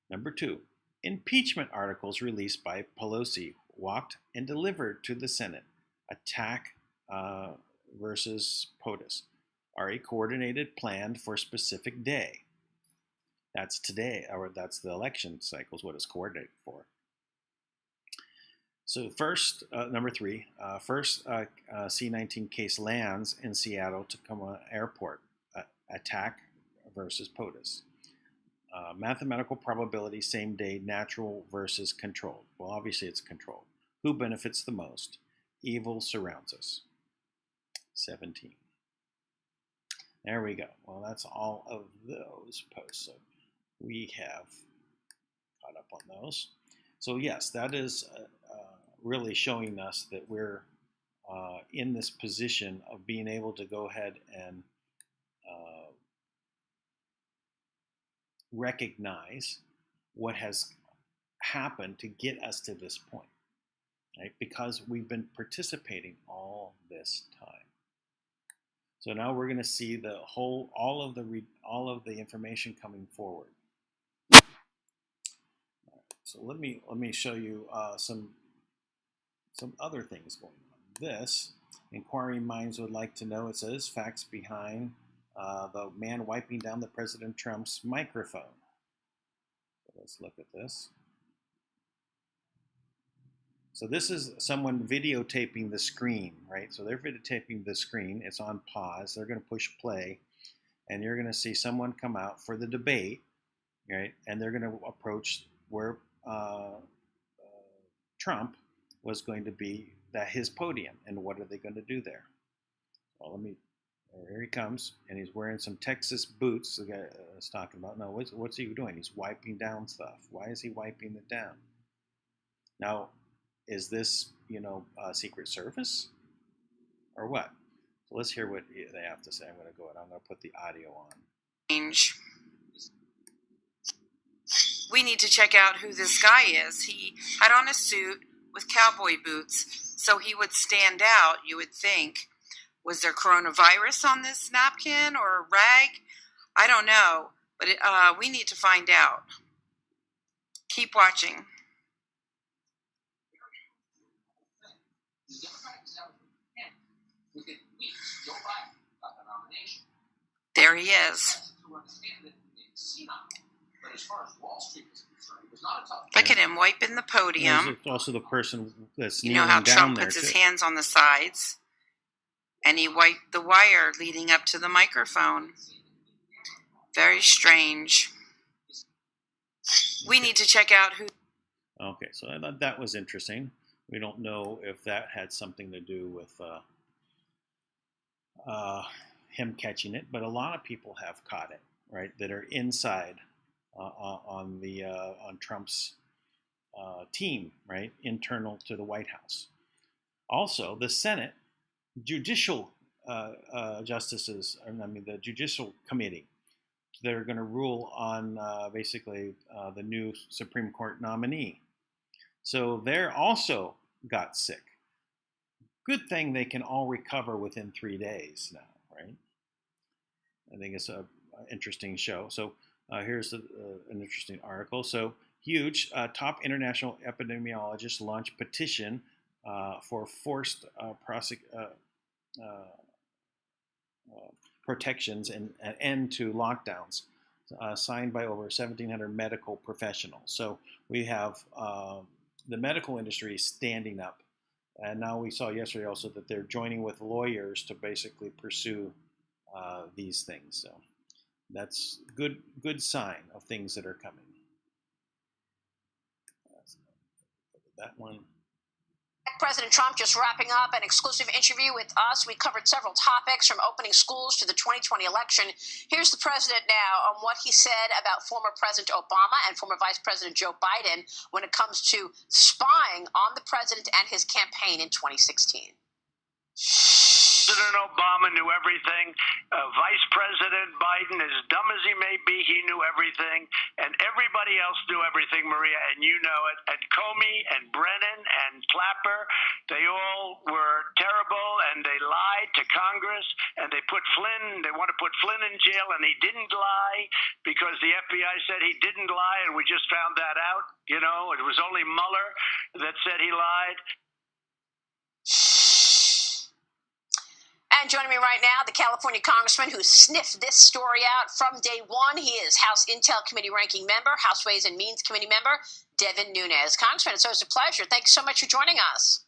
Number 2, impeachment articles released by Pelosi, walked and delivered to the Senate. Attack versus POTUS. Coordinated, planned for specific day. That's today, or that's the election cycle is what it's coordinated for. So first, number 3, first C-19 case lands in Seattle Tacoma Airport. Attack versus POTUS. Mathematical probability, same day, natural versus controlled. Well, obviously it's controlled. Who benefits the most? Evil surrounds us. 17. There we go. Well, that's all of those posts. So we have caught up on those. So yes, that is really showing us that we're in this position of being able to go ahead and recognize what has happened to get us to this point, right? Because we've been participating all this time. So now we're going to see the whole, all of the information coming forward. So let me show you some other things going on. This, inquiring minds would like to know, it says, facts behind the man wiping down the President Trump's microphone. So let's look at this. So this is someone videotaping the screen, right? So they're videotaping the screen. It's on pause. They're going to push play, and you're going to see someone come out for the debate, right? And they're going to approach where Trump was going to be his podium, and what are they going to do there? Well, here he comes, and he's wearing some Texas boots. The guy was talking about. No, what's he doing? He's wiping down stuff. Why is he wiping it down? Now, is this, Secret Service or what? So let's hear what they have to say. I'm going to put the audio on. We need to check out who this guy is. He had on a suit with cowboy boots, so he would stand out, you would think. Was there coronavirus on this napkin or a rag? I don't know, but we need to find out. Keep watching. There he is. as far as Wall Street is concerned, it was not a tough. Look at him wiping the podium. There's also the person that's You kneeling know how down Trump there puts his too. hands on the sides, and he wiped the wire leading up to the microphone. Very strange. We need to check out who. Okay, so I thought that was interesting. We don't know if that had something to do with him catching it, but a lot of people have caught it, right? That are inside on Trump's team, right? Internal to the White House. Also, the Senate judicial justices, the Judicial Committee, they're going to rule on basically the new Supreme Court nominee. So they're also got sick. Good thing they can all recover within 3 days now, right? I think it's an interesting show. So here's an interesting article. So huge, top international epidemiologists launch petition for forced protections and an end to lockdowns, signed by over 1,700 medical professionals. So we have the medical industry standing up. And now we saw yesterday also that they're joining with lawyers to basically pursue these things. So that's good sign of things that are coming. That one. President Trump just wrapping up an exclusive interview with us. We covered several topics from opening schools to the 2020 election. Here's the president now on what he said about former President Obama and former Vice President Joe Biden when it comes to spying on the president and his campaign in 2016. President Obama knew everything. Vice President Biden, as dumb as he may be, he knew everything. And everybody else knew everything, Maria, and you know it. And Comey and Brennan and Clapper, they all were terrible, and they lied to Congress, and they want to put Flynn in jail, and he didn't lie because the FBI said he didn't lie, and we just found that out. You know, it was only Mueller that said he lied. And joining me right now, the California congressman who sniffed this story out from day one. He is House Intel Committee ranking member, House Ways and Means Committee member, Devin Nunes. Congressman, it's always a pleasure. Thank you so much for joining us.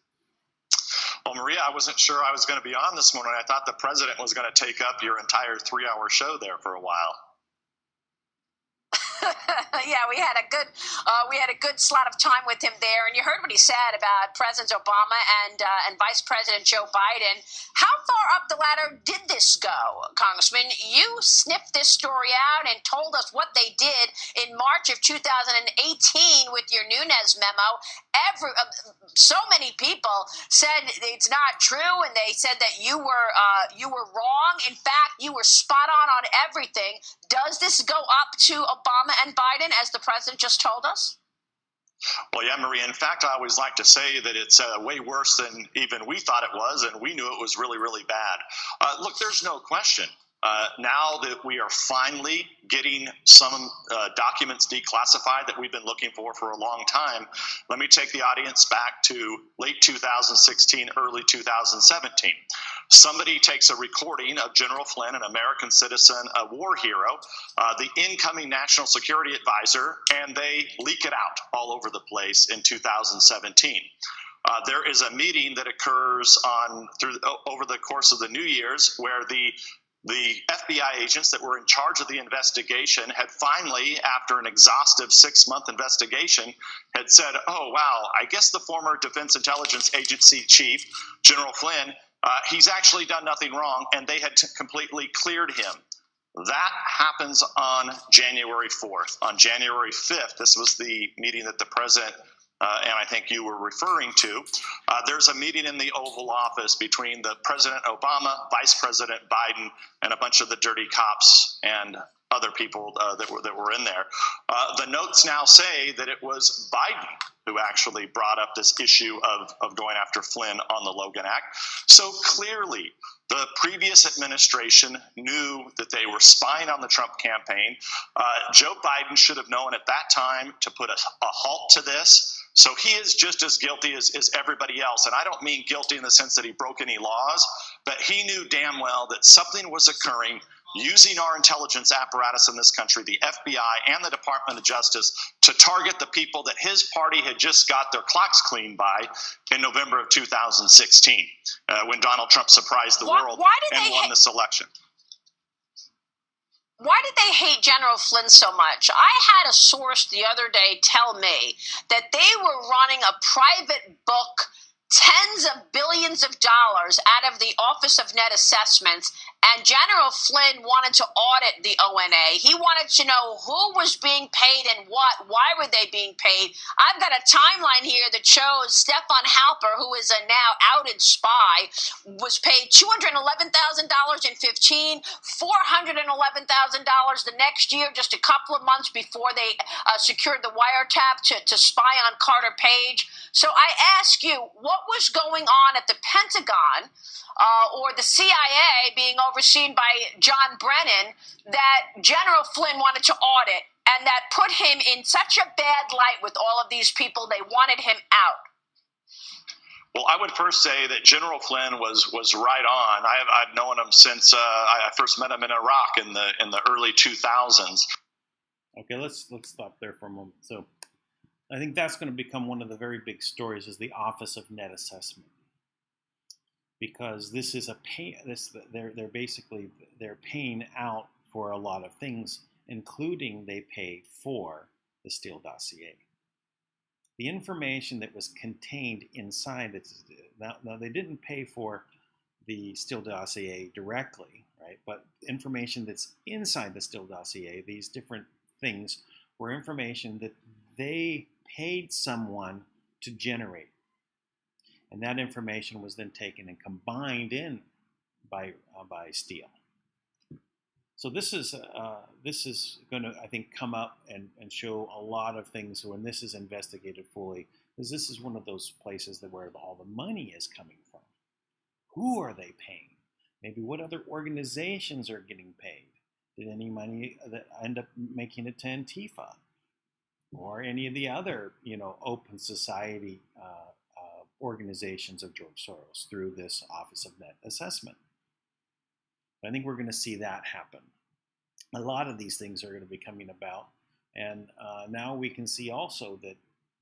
Well, Maria, I wasn't sure I was going to be on this morning. I thought the president was going to take up your entire 3-hour show there for a while. Yeah, we had a good slot of time with him there, and you heard what he said about President Obama and Vice President Joe Biden. How far up the ladder did this go, Congressman? You sniffed this story out and told us what they did in March of 2018 with your Nunes memo. So many people said it's not true, and they said that you were wrong. In fact, you were spot on everything. Does this go up to Obama and Biden, as the president just told us? Well, yeah, Maria. In fact, I always like to say that it's way worse than even we thought it was, and we knew it was really, really bad. Look, there's no question. Now that we are finally getting some documents declassified that we've been looking for a long time, let me take the audience back to late 2016, early 2017. Somebody takes a recording of General Flynn, an American citizen, a war hero, the incoming national security advisor, and they leak it out all over the place in 2017. There is a meeting that occurs over the course of the New Year's where the FBI agents that were in charge of the investigation had finally, after an exhaustive 6-month investigation, had said, oh, wow, I guess the former Defense Intelligence Agency chief, General Flynn, he's actually done nothing wrong, and they had completely cleared him. That happens on January 4th. On January 5th, this was the meeting that the president and I think you were referring to, there's a meeting in the Oval Office between the President Obama, Vice President Biden, and a bunch of the dirty cops and other people that were in there. The notes now say that it was Biden who actually brought up this issue of going after Flynn on the Logan Act. So clearly, the previous administration knew that they were spying on the Trump campaign. Joe Biden should have known at that time to put a halt to this. So he is just as guilty as everybody else. And I don't mean guilty in the sense that he broke any laws, but he knew damn well that something was occurring using our intelligence apparatus in this country, the FBI and the Department of Justice, to target the people that his party had just got their clocks cleaned by in November of 2016, when Donald Trump surprised the world and won this election. Why did they hate General Flynn so much? I had a source the other day tell me that they were running a private book, tens of billions of dollars out of the Office of Net Assessments, and General Flynn wanted to audit the ONA. He wanted to know who was being paid and what, why were they being paid. I've got a timeline here that shows Stefan Halper, who is a now outed spy, was paid $211,000 in 15, $411,000 the next year, just a couple of months before they secured the wiretap to spy on Carter Page. So I ask you, what was going on at the Pentagon or the CIA being overseen by John Brennan that General Flynn wanted to audit and that put him in such a bad light with all of these people? They wanted him out. Well, I would first say that General Flynn was right on. I've known him since I first met him in Iraq in the early 2000s. Okay, let's stop there for a moment. So I think that's going to become one of the very big stories, is the Office of Net Assessment, because this is they're paying out for a lot of things, including they pay for the STEELE dossier. The information that was contained inside it, now they didn't pay for the STEELE dossier directly, right? But information that's inside the STEELE dossier, these different things, were information that they paid someone to generate. And that information was then taken and combined in by STEELE. So this is going to, I think, come up and show a lot of things when this is investigated fully, because this is one of those places where all the money is coming from. Who are they paying? Maybe what other organizations are getting paid? Did any money that end up making it to Antifa or any of the other, open society organizations of George Soros through this Office of Net Assessment? I think we're going to see that happen. A lot of these things are going to be coming about, and now we can see also that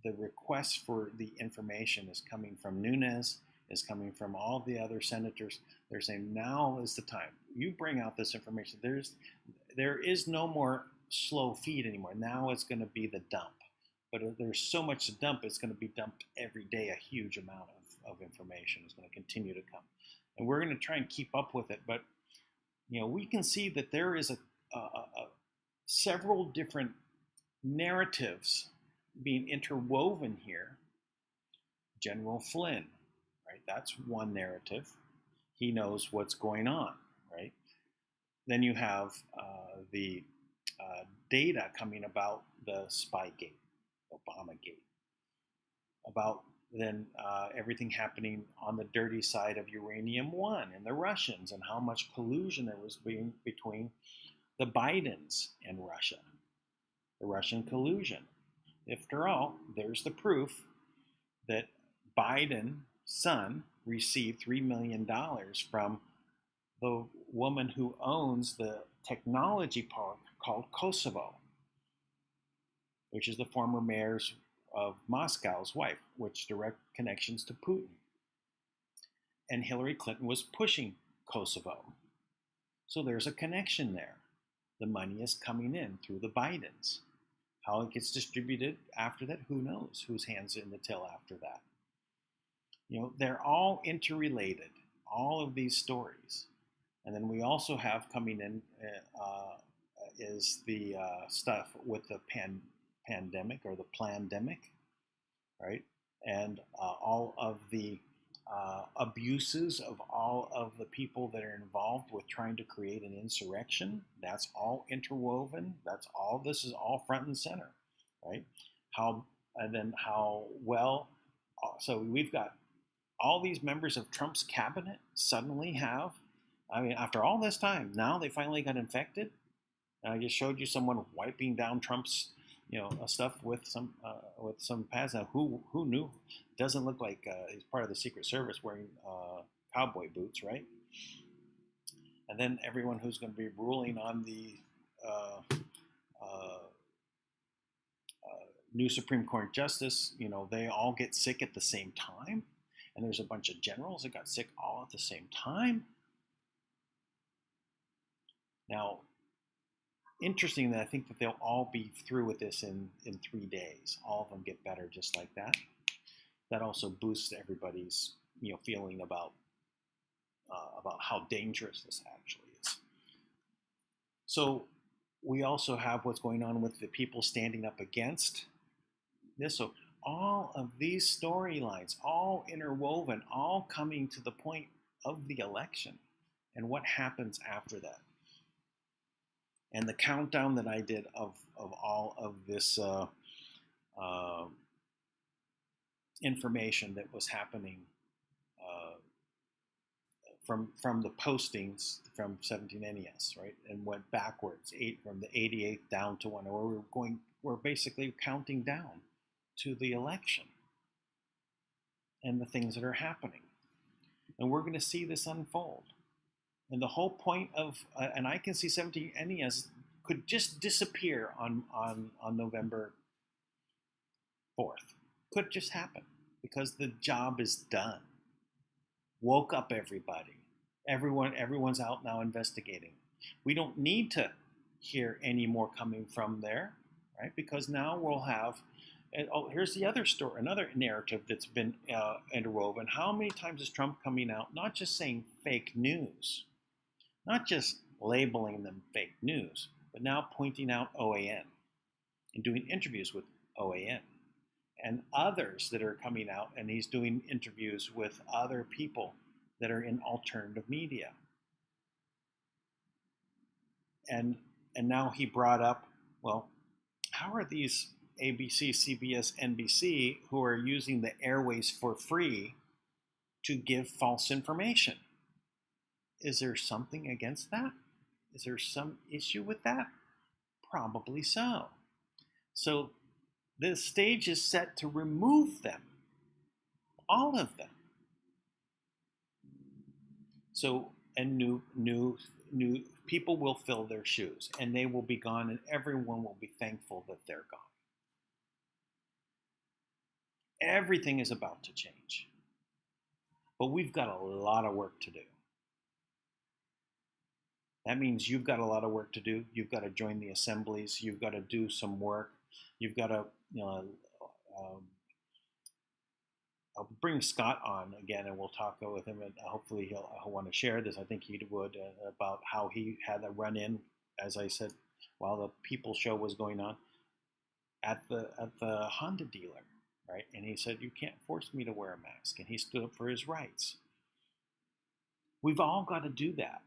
the request for the information is coming from Nunes, is coming from all the other senators. They're saying now is the time. You bring out this information. There is no more slow feed anymore. Now it's going to be the dump. But there's so much to dump, it's going to be dumped every day. A huge amount of information is going to continue to come. And we're going to try and keep up with it. But, we can see that there is several different narratives being interwoven here. General Flynn, right? That's one narrative. He knows what's going on, right? Then you have the data coming about the Spygate, Obamagate, about then everything happening on the dirty side of Uranium One and the Russians, and how much collusion there was between the Bidens and Russia, the Russian collusion. After all, there's the proof that Biden's son received $3 million from the woman who owns the technology park called Kosovo, which is the former mayor's of Moscow's wife, which direct connections to Putin. And Hillary Clinton was pushing Kosovo. So there's a connection there. The money is coming in through the Bidens. How it gets distributed after that, who knows? Whose hands in the till after that? They're all interrelated, all of these stories. And then we also have coming in is the stuff with the pandemic or the plandemic, right? And all of the abuses of all of the people that are involved with trying to create an insurrection. That's all interwoven. This is all front and center, right? So we've got all these members of Trump's cabinet suddenly have, after all this time, now they finally got infected. And I just showed you someone wiping down Trump's stuff with some pads. Now, who knew? Doesn't look like he's part of the Secret Service wearing cowboy boots, right? And then everyone who's going to be ruling on the new Supreme Court justice, they all get sick at the same time. And there's a bunch of generals that got sick all at the same time. Now, interesting that I think that they'll all be through with this in 3 days. All of them get better just like that. That also boosts everybody's feeling about how dangerous this actually is. So we also have what's going on with the people standing up against this. So all of these storylines, all interwoven, all coming to the point of the election and what happens after that. And the countdown that I did of all of this information that was happening from the postings from 17 NES, right, and went backwards, from the 88th down to 1. We're basically counting down to the election and the things that are happening, and we're going to see this unfold. And the whole point of, and I can see 17 NES could just disappear on November 4th. Could just happen because the job is done. Woke up everybody. Everyone's out now investigating. We don't need to hear any more coming from there, right? Because now we'll have, here's the other story, another narrative that's been interwoven. How many times is Trump coming out, not just saying fake news, not just labeling them fake news, but now pointing out OAN and doing interviews with OAN and others that are coming out, and he's doing interviews with other people that are in alternative media. And now he brought up, well, how are these ABC, CBS, NBC who are using the airways for free to give false information? Is there something against that? Is there some issue with that? Probably so. So the stage is set to remove them, all of them. So, and new people will fill their shoes, and they will be gone, and everyone will be thankful that they're gone. Everything is about to change, but we've got a lot of work to do. That means you've got a lot of work to do. You've got to join the assemblies. You've got to do some work. You've got to, I'll bring Scott on again, and we'll talk with him, and hopefully he'll want to share this. I think he would, about how he had a run-in, as I said, while the People Show was going on, at the Honda dealer, right? And he said, "You can't force me to wear a mask," and he stood up for his rights. We've all got to do that.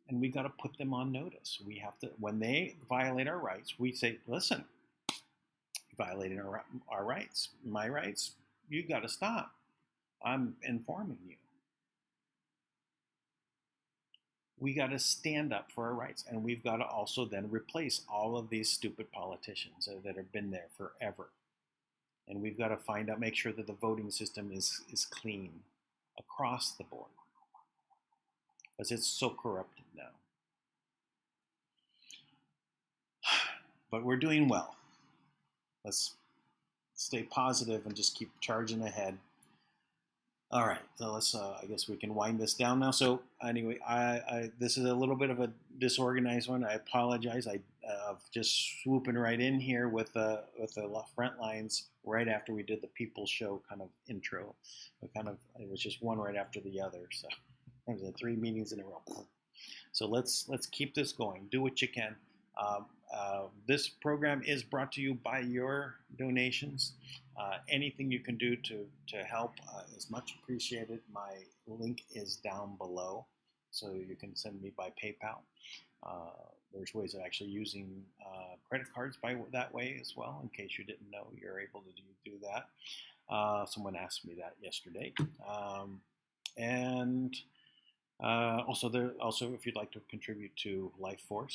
And we got to put them on notice. We have to, when they violate our rights, we say, "Listen, you're violating our rights, my rights. You got to stop. I'm informing you." We got to stand up for our rights, and we've got to also then replace all of these stupid politicians that have been there forever. And we've got to make sure that the voting system is clean across the board, because it's so corrupted now. But we're doing well. Let's stay positive and just keep charging ahead. All right, so let's. I guess we can wind this down now. So anyway, this is a little bit of a disorganized one. I apologize. I've just swooping right in here with the Frontlines right after we did the People Show kind of intro. It was just one right after the other. So there was 3 meetings in a row. So let's keep this going. Do what you can. This program is brought to you by your donations. Anything you can do to help is much appreciated. My link is down below, so you can send me by PayPal. There's ways of actually using credit cards that way as well. In case you didn't know, you're able to do that. Someone asked me that yesterday. Also, if you'd like to contribute to Life Force,